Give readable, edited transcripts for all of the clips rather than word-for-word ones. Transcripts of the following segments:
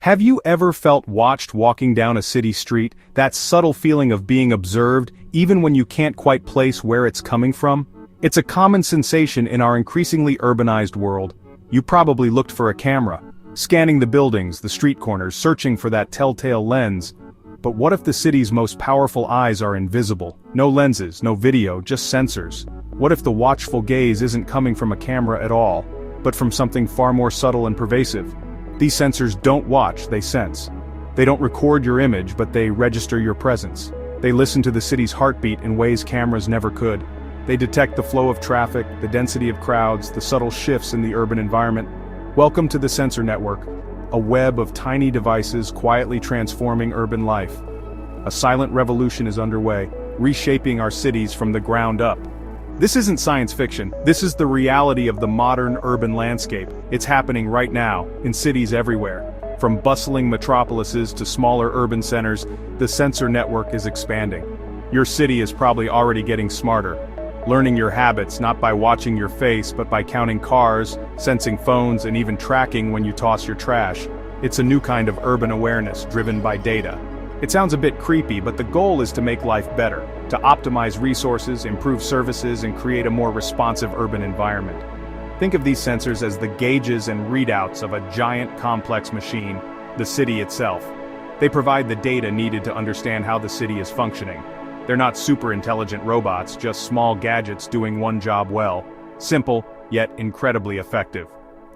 Have you ever felt watched walking down a city street, that subtle feeling of being observed, even when you can't quite place where it's coming from? It's a common sensation in our increasingly urbanized world. You probably looked for a camera, scanning the buildings, the street corners, searching for that telltale lens. But what if the city's most powerful eyes are invisible? No lenses, no video, just sensors. What if the watchful gaze isn't coming from a camera at all, but from something far more subtle and pervasive? These sensors don't watch, they sense. They don't record your image, but they register your presence. They listen to the city's heartbeat in ways cameras never could. They detect the flow of traffic, the density of crowds, the subtle shifts in the urban environment. Welcome to the Sensor Network, a web of tiny devices quietly transforming urban life. A silent revolution is underway, reshaping our cities from the ground up. This isn't science fiction, this is the reality of the modern urban landscape. It's happening right now, in cities everywhere. From bustling metropolises to smaller urban centers, the sensor network is expanding. Your city is probably already getting smarter, learning your habits not by watching your face but by counting cars, sensing phones, and even tracking when you toss your trash. It's a new kind of urban awareness driven by data. It sounds a bit creepy, but the goal is to make life better, to optimize resources, improve services, and create a more responsive urban environment. Think of these sensors as the gauges and readouts of a giant complex machine, the city itself. They provide the data needed to understand how the city is functioning. They're not super intelligent robots, just small gadgets doing one job well. Simple, yet incredibly effective.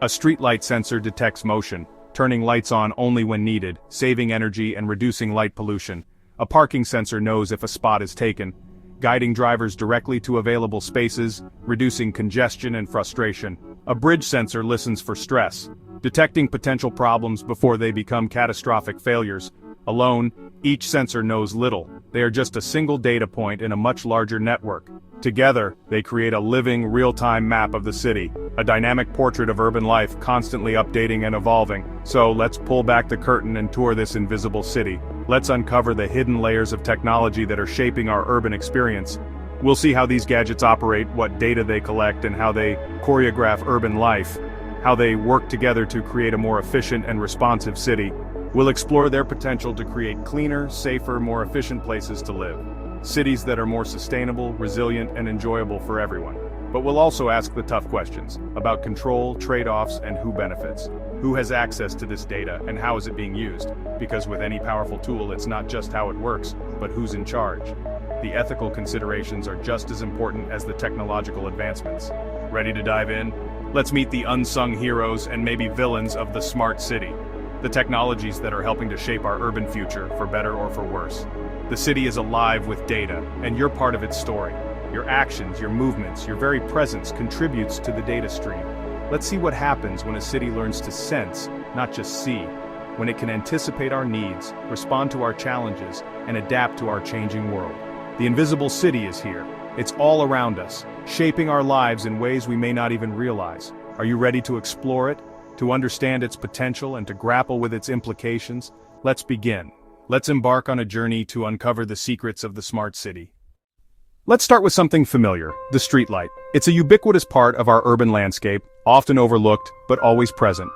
A streetlight sensor detects motion, turning lights on only when needed, saving energy and reducing light pollution. A parking sensor knows if a spot is taken, guiding drivers directly to available spaces, reducing congestion and frustration. A bridge sensor listens for stress, detecting potential problems before they become catastrophic failures. Alone, each sensor knows little. They are just a single data point in a much larger network. Together, they create a living, real-time map of the city, a dynamic portrait of urban life constantly updating and evolving. So let's pull back the curtain and tour this invisible city. Let's uncover the hidden layers of technology that are shaping our urban experience. We'll see how these gadgets operate, what data they collect, and how they choreograph urban life, how they work together to create a more efficient and responsive city. We'll explore their potential to create cleaner, safer, more efficient places to live. Cities that are more sustainable, resilient, and enjoyable for everyone. But we'll also ask the tough questions about control, trade-offs, and who benefits. Who has access to this data, and how is it being used? Because with any powerful tool, it's not just how it works, but who's in charge. The ethical considerations are just as important as the technological advancements. Ready to dive in? Let's meet the unsung heroes and maybe villains of the smart city. The technologies that are helping to shape our urban future, for better or for worse. The city is alive with data, and you're part of its story. Your actions, your movements, your very presence contributes to the data stream. Let's see what happens when a city learns to sense, not just see. When it can anticipate our needs, respond to our challenges, and adapt to our changing world. The invisible city is here. It's all around us, shaping our lives in ways we may not even realize. Are you ready to explore it? To understand its potential and to grapple with its implications? Let's begin. Let's embark on a journey to uncover the secrets of the smart city. Let's start with something familiar, the streetlight. It's a ubiquitous part of our urban landscape, often overlooked, but always present.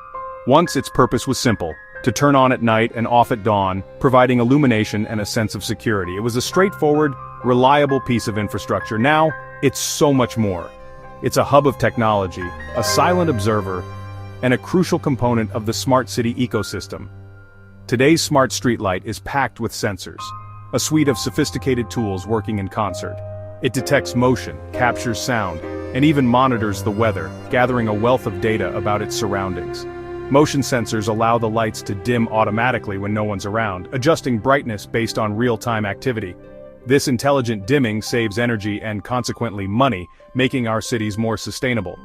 Once its purpose was simple, to turn on at night and off at dawn, providing illumination and a sense of security. It was a straightforward, reliable piece of infrastructure. Now, it's so much more. It's a hub of technology, a silent observer, and a crucial component of the smart city ecosystem. Today's smart streetlight is packed with sensors, a suite of sophisticated tools working in concert. It detects motion, captures sound, and even monitors the weather, gathering a wealth of data about its surroundings. Motion sensors allow the lights to dim automatically when no one's around, adjusting brightness based on real-time activity. This intelligent dimming saves energy and consequently money, making our cities more sustainable.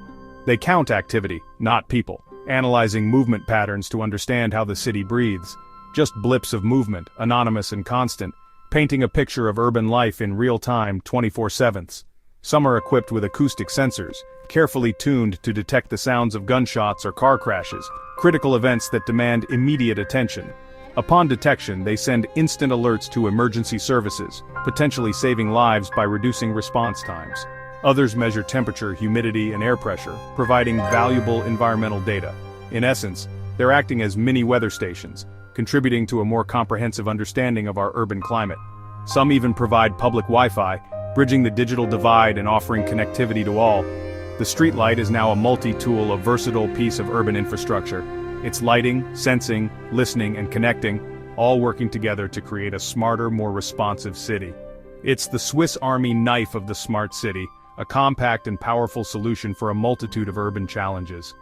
They count activity, not people, analyzing movement patterns to understand how the city breathes. Just blips of movement, anonymous and constant, painting a picture of urban life in real time 24/7. Some are equipped with acoustic sensors, carefully tuned to detect the sounds of gunshots or car crashes, critical events that demand immediate attention. Upon detection, they send instant alerts to emergency services, potentially saving lives by reducing response times. Others measure temperature, humidity, and air pressure, providing valuable environmental data. In essence, They're acting as mini weather stations, contributing to a more comprehensive understanding of our urban climate. Some even provide public Wi-Fi, bridging the digital divide and offering connectivity to all. The streetlight is now a multi-tool, a versatile piece of urban infrastructure. It's lighting, sensing, listening, and connecting, all working together to create a smarter, more responsive city. It's the Swiss Army knife of the smart city, a compact and powerful solution for a multitude of urban challenges.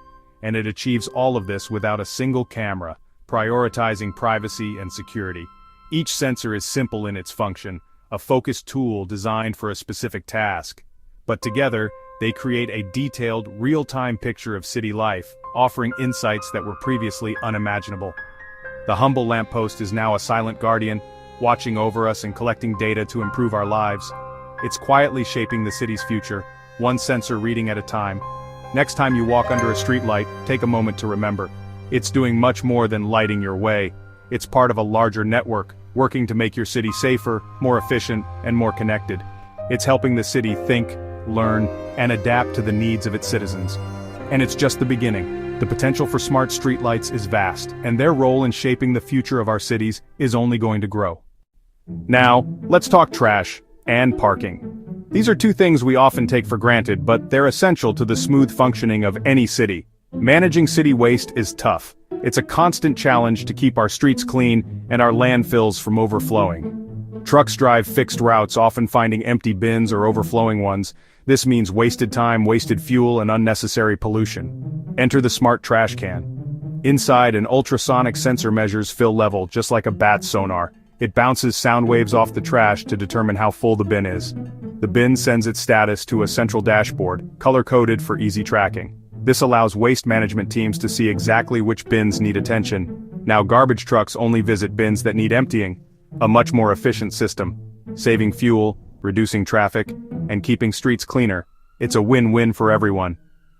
And it achieves all of this without a single camera, prioritizing privacy and security. Each sensor is simple in its function, a focused tool designed for a specific task. But together, they create a detailed, real-time picture of city life, offering insights that were previously unimaginable. The humble lamppost is now a silent guardian, watching over us and collecting data to improve our lives. It's quietly shaping the city's future, one sensor reading at a time. Next time you walk under a streetlight, take a moment to remember. It's doing much more than lighting your way. It's part of a larger network, working to make your city safer, more efficient, and more connected. It's helping the city think, learn, and adapt to the needs of its citizens. And it's just the beginning. The potential for smart streetlights is vast, and their role in shaping the future of our cities is only going to grow. Now, let's talk trash and parking. These are two things we often take for granted, but they're essential to the smooth functioning of any city. Managing city waste is tough. It's a constant challenge to keep our streets clean and our landfills from overflowing. Trucks drive fixed routes, often finding empty bins or overflowing ones. This means wasted time, wasted fuel, and unnecessary pollution. Enter the smart trash can. Inside, an ultrasonic sensor measures fill level, just like a bat's sonar. It bounces sound waves off the trash to determine how full the bin is. The bin sends its status to a central dashboard, color-coded for easy tracking. This allows waste management teams to see exactly which bins need attention. Now garbage trucks only visit bins that need emptying. A much more efficient system, saving fuel, reducing traffic, and keeping streets cleaner. It's a win-win for everyone.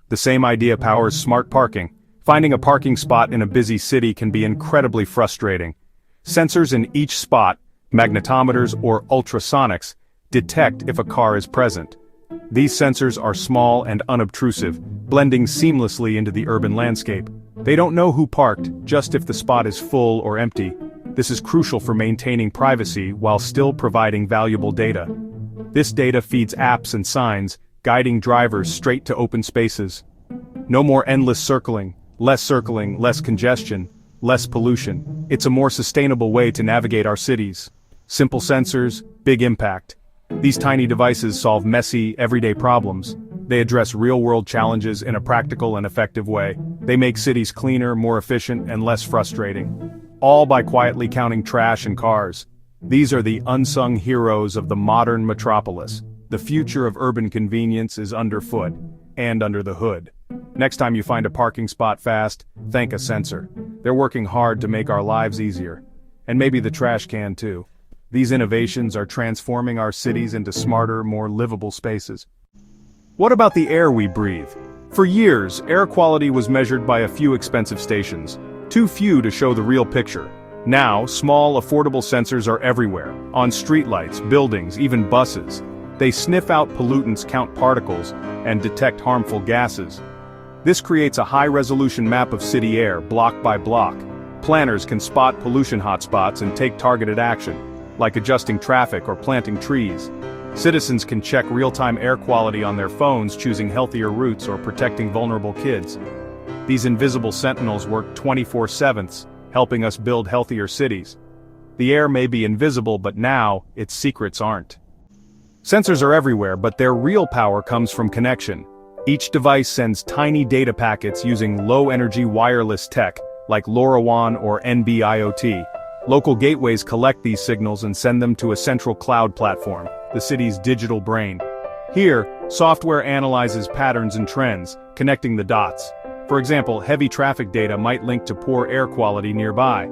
The same idea powers smart parking. Finding a parking spot in a busy city can be incredibly frustrating. Sensors in each spot, magnetometers or ultrasonics, detect if a car is present. These sensors are small and unobtrusive, blending seamlessly into the urban landscape. They don't know who parked, just if the spot is full or empty. This is crucial for maintaining privacy while still providing valuable data. This data feeds apps and signs, guiding drivers straight to open spaces. No more endless circling, less congestion, less pollution. It's a more sustainable way to navigate our cities. Simple sensors, big impact. These tiny devices solve messy, everyday problems. They address real-world challenges in a practical and effective way. They make cities cleaner, more efficient, and less frustrating. All by quietly counting trash and cars. These are the unsung heroes of the modern metropolis. The future of urban convenience is underfoot, and under the hood. Next time you find a parking spot fast, thank a sensor. They're working hard to make our lives easier. And maybe the trash can too. These innovations are transforming our cities into smarter, more livable spaces. What about the air we breathe? For years, air quality was measured by a few expensive stations. Too few to show the real picture. Now, small, affordable sensors are everywhere, on streetlights, buildings, even buses. They sniff out pollutants, count particles, and detect harmful gases. This creates a high-resolution map of city air, block by block. Planners can spot pollution hotspots and take targeted action, like adjusting traffic or planting trees. Citizens can check real-time air quality on their phones, choosing healthier routes or protecting vulnerable kids. These invisible sentinels work 24/7, helping us build healthier cities. The air may be invisible, but now, its secrets aren't. Sensors are everywhere, but their real power comes from connection. Each device sends tiny data packets using low-energy wireless tech, like LoRaWAN or NB-IoT. Local gateways collect these signals and send them to a central cloud platform, the city's digital brain. Here, software analyzes patterns and trends, connecting the dots. For example, heavy traffic data might link to poor air quality nearby.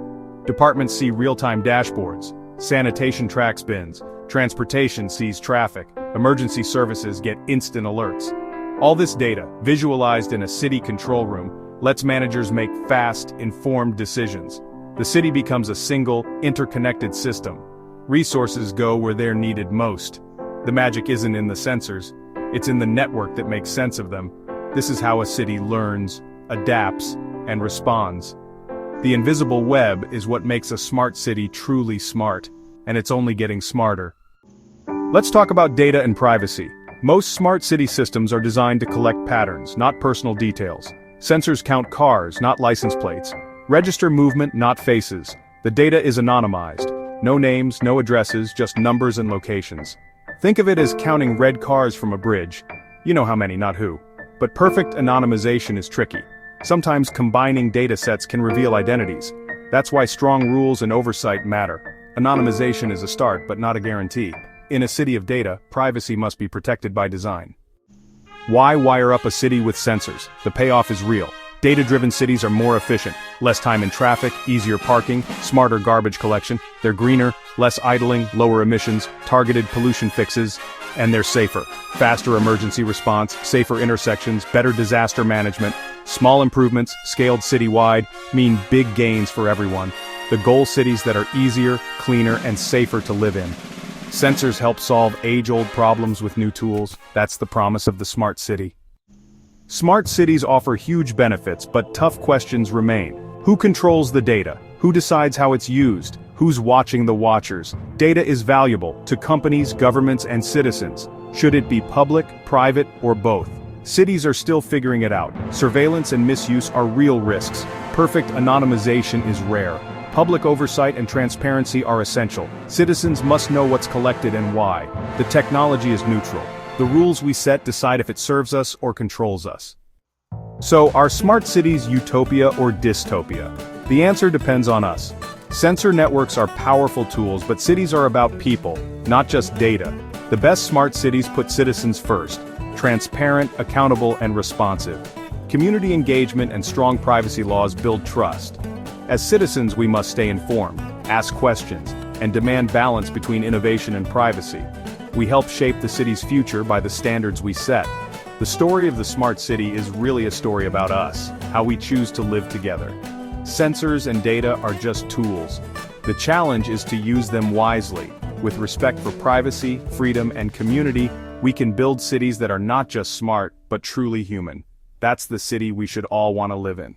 Departments see real-time dashboards. Sanitation tracks bins. Transportation sees traffic. Emergency services get instant alerts. All this data, visualized in a city control room, lets managers make fast, informed decisions. The city becomes a single, interconnected system. Resources go where they're needed most. The magic isn't in the sensors, it's in the network that makes sense of them. This is how a city learns, adapts, and responds. The invisible web is what makes a smart city truly smart, and it's only getting smarter. Let's talk about data and privacy. Most smart city systems are designed to collect patterns, not personal details. Sensors count cars, not license plates. Register movement, not faces. The data is anonymized. No names, no addresses, just numbers and locations. Think of it as counting red cars from a bridge. You know how many, not who. But perfect anonymization is tricky. Sometimes combining data sets can reveal identities. That's why strong rules and oversight matter. Anonymization is a start, but not a guarantee. In a city of data, privacy must be protected by design. Why wire up a city with sensors? The payoff is real. Data-driven cities are more efficient. Less time in traffic, easier parking, smarter garbage collection. They're greener, less idling, lower emissions, targeted pollution fixes, and they're safer. Faster emergency response, safer intersections, better disaster management. Small improvements, scaled citywide, mean big gains for everyone. The goal cities that are easier, cleaner, and safer to live in. Sensors help solve age-old problems with new tools. That's the promise of the smart city. Smart cities offer huge benefits, but tough questions remain. Who controls the data? Who decides how it's used? Who's watching the watchers? Data is valuable to companies, governments, and citizens. Should it be public, private, or both? Cities are still figuring it out. Surveillance and misuse are real risks. Perfect anonymization is rare. Public oversight and transparency are essential. Citizens must know what's collected and why. The technology is neutral. The rules we set decide if it serves us or controls us. So, are smart cities utopia or dystopia? The answer depends on us. Sensor networks are powerful tools, but cities are about people, not just data. The best smart cities put citizens first. Transparent, accountable, and responsive. Community engagement and strong privacy laws build trust. As citizens, we must stay informed, ask questions, and demand balance between innovation and privacy. We help shape the city's future by the standards we set. The story of the smart city is really a story about us, how we choose to live together. Sensors and data are just tools. The challenge is to use them wisely. With respect for privacy, freedom, and community, we can build cities that are not just smart, but truly human. That's the city we should all want to live in.